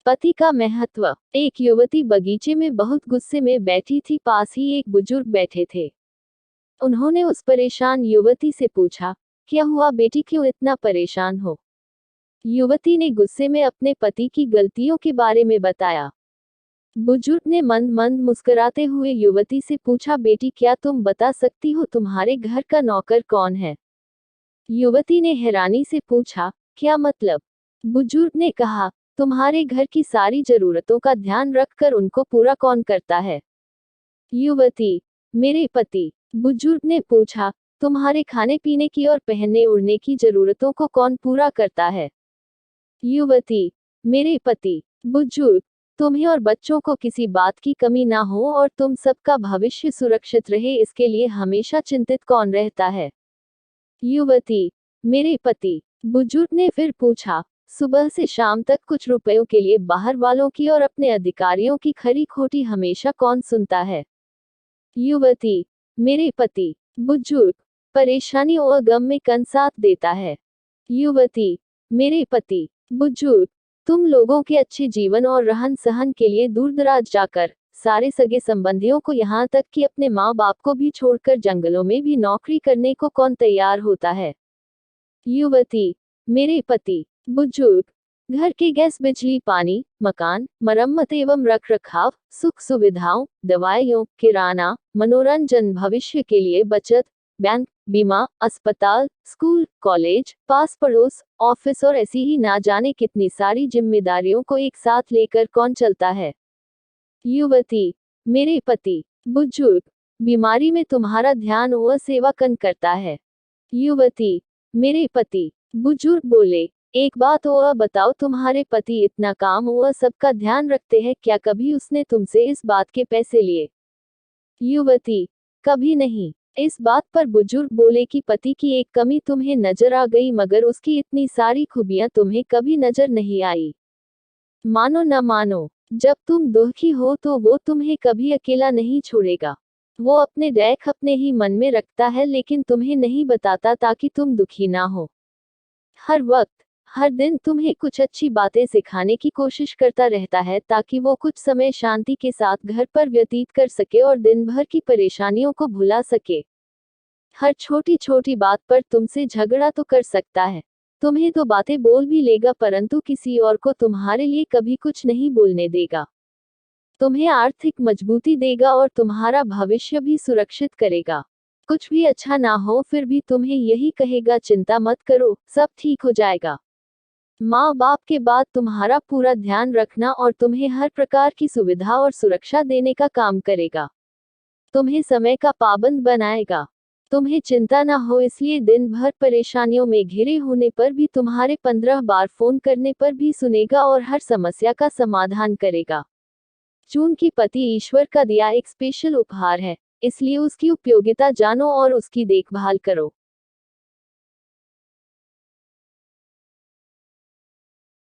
पति का महत्व। एक युवती बगीचे में बहुत गुस्से में बैठी थी। पास ही एक बुजुर्ग बैठे थे। उन्होंने उस परेशान युवती से पूछा, क्या हुआ बेटी, क्यों इतना परेशान हो? युवती ने गुस्से में अपने पति की गलतियों के बारे में बताया। बुजुर्ग ने मंद मंद मुस्कुराते हुए युवती से पूछा, बेटी क्या तुम बता सकती हो तुम्हारे घर का नौकर कौन है? युवती ने हैरानी से पूछा, क्या मतलब? बुजुर्ग ने कहा, तुम्हारे घर की सारी जरूरतों का ध्यान रखकर उनको पूरा कौन करता है? युवती, मेरे पति। बुजुर्ग ने पूछा, तुम्हारे खाने पीने की और पहनने ओढ़ने की जरूरतों को कौन पूरा करता है? युवती, मेरे पति। बुजुर्ग, तुम्हें और बच्चों को किसी बात की कमी ना हो और तुम सबका भविष्य सुरक्षित रहे, इसके लिए हमेशा चिंतित कौन रहता है? युवती, मेरे पति। बुजुर्ग ने फिर पूछा, सुबह से शाम तक कुछ रुपयों के लिए बाहर वालों की और अपने अधिकारियों की खरी खोटी हमेशा कौन सुनता है? युवती, मेरे पति। बुजुर्ग, परेशानियों और गम में कौन साथ देता है? युवती, मेरे पति। बुजुर्ग, तुम लोगों के अच्छे जीवन और रहन सहन के लिए दूर दराज जाकर सारे सगे संबंधियों को यहाँ तक कि अपने माँ बाप को भी छोड़कर जंगलों में भी नौकरी करने को कौन तैयार होता है? युवती, मेरे पति। बुजुर्ग, घर के गैस बिजली पानी मकान मरम्मत एवं रख रखाव सुख सुविधाओं दवाइयों किराना मनोरंजन भविष्य के लिए बचत बैंक बीमा अस्पताल स्कूल कॉलेज पास पड़ोस ऑफिस और ऐसी ही ना जाने कितनी सारी जिम्मेदारियों को एक साथ लेकर कौन चलता है? युवती, मेरे पति। बुजुर्ग, बीमारी में तुम्हारा ध्यान वह सेवा कौन करता है? युवती, मेरे पति। बुजुर्ग बोले, एक बात और बताओ, तुम्हारे पति इतना काम वह सबका ध्यान रखते हैं, क्या कभी उसने तुमसे इस बात के पैसे लिए? युवती, कभी नहीं। इस बात पर बुजुर्ग बोले कि पति की एक कमी तुम्हें नजर आ गई, मगर उसकी इतनी सारी खूबियां तुम्हें कभी नजर नहीं आई। मानो न मानो, जब तुम दुखी हो तो वो तुम्हें कभी अकेला नहीं छोड़ेगा। वो अपने डैक अपने ही मन में रखता है, लेकिन तुम्हें नहीं बताता ताकि तुम दुखी ना हो। हर वक्त हर दिन तुम्हें कुछ अच्छी बातें सिखाने की कोशिश करता रहता है ताकि वो कुछ समय शांति के साथ घर पर व्यतीत कर सके और दिन भर की परेशानियों को भुला सके। हर छोटी छोटी बात पर तुमसे झगड़ा तो कर सकता है, तुम्हें तो बातें बोल भी लेगा, परंतु किसी और को तुम्हारे लिए कभी कुछ नहीं बोलने देगा। तुम्हें आर्थिक मजबूती देगा और तुम्हारा भविष्य भी सुरक्षित करेगा। कुछ भी अच्छा ना हो फिर भी तुम्हें यही कहेगा, चिंता मत करो, सब ठीक हो जाएगा। माँ बाप के बाद तुम्हारा पूरा ध्यान रखना और तुम्हें हर प्रकार की सुविधा और सुरक्षा देने का काम करेगा। तुम्हें समय का पाबंद बनाएगा। तुम्हें चिंता ना हो, इसलिए दिन भर परेशानियों में घिरे होने पर भी तुम्हारे 15 बार फोन करने पर भी सुनेगा और हर समस्या का समाधान करेगा। चूंकि पति ईश्वर का दिया एक स्पेशल उपहार है, इसलिए उसकी उपयोगिता जानो और उसकी देखभाल करो।